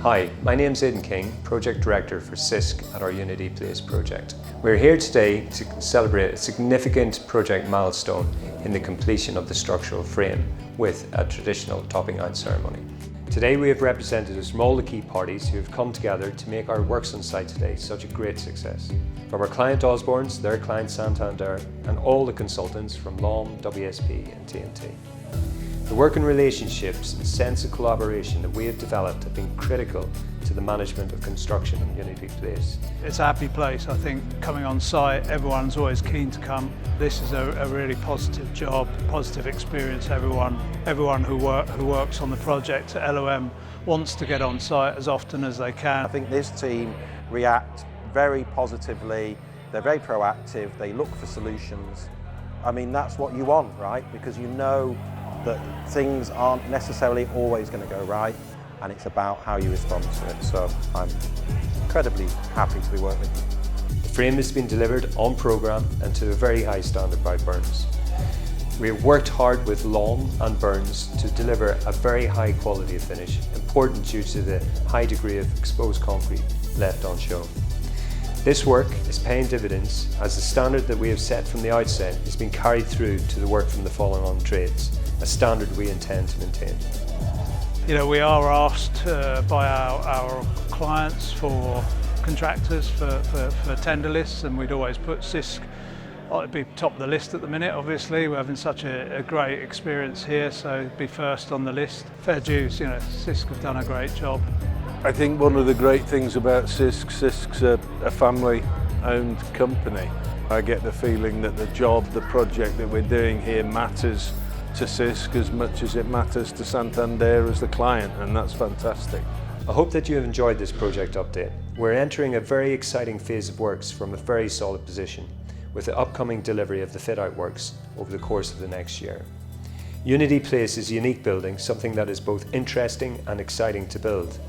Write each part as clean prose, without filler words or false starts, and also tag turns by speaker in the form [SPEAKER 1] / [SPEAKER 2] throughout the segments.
[SPEAKER 1] Hi, my name's Aidan King, Project Director for Sisk at our Unity Place project. We're here today to celebrate a significant project milestone in the completion of the structural frame with a traditional topping out ceremony. Today we have representatives from all the key parties who have come together to make our works on site today such a great success. From our client Osborne's, their client Santander, and all the consultants from LOM, WSP and TNT. The working relationships and sense of collaboration that we have developed have been critical to the management of construction on Unity Place.
[SPEAKER 2] It's a happy place. I think coming on site, everyone's always keen to come. This is a really positive job, positive experience. Everyone who works on the project at LOM wants to get on site as often as they can.
[SPEAKER 3] I think this team react very positively. They're very proactive. They look for solutions. I mean, that's what you want, right? Because you know that things aren't necessarily always going to go right, and it's about how you respond to it. So I'm incredibly happy to be working with you.
[SPEAKER 1] The frame has been delivered on programme and to a very high standard by Burns. We have worked hard with LOM and Burns to deliver a very high quality of finish, important due to the high degree of exposed concrete left on show. This work is paying dividends as the standard that we have set from the outset has been carried through to the work from the follow-on trades, a standard we intend to maintain.
[SPEAKER 2] You know, we are asked by our clients for contractors for tender lists, and we'd always put Sisk to be top of the list at the minute. Obviously, we're having such a great experience here, so be first on the list. Fair dues, you know, Sisk have done a great job.
[SPEAKER 4] I think one of the great things about Sisk's a family-owned company. I get the feeling that the project that we're doing here matters to Sisk as much as it matters to Santander as the client, and that's fantastic.
[SPEAKER 1] I hope that you have enjoyed this project update. We're entering a very exciting phase of works from a very solid position, with the upcoming delivery of the fit-out works over the course of the next year. Unity Place is a unique building, something that is both interesting and exciting to build.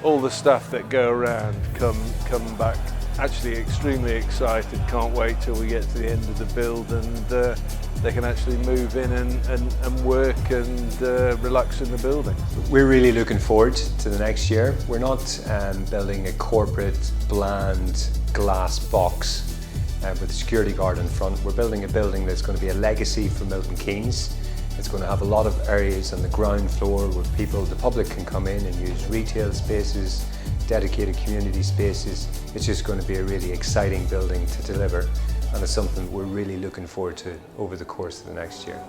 [SPEAKER 4] All the staff that go around come back actually extremely excited, can't wait till we get to the end of the build and they can actually move in and work and relax in the building.
[SPEAKER 1] We're really looking forward to the next year. We're not building a corporate, bland glass box with a security guard in front. We're building a building that's going to be a legacy for Milton Keynes. It's going to have a lot of areas on the ground floor where the public can come in and use retail spaces, dedicated community spaces. It's just going to be a really exciting building to deliver, and it's something we're really looking forward to over the course of the next year.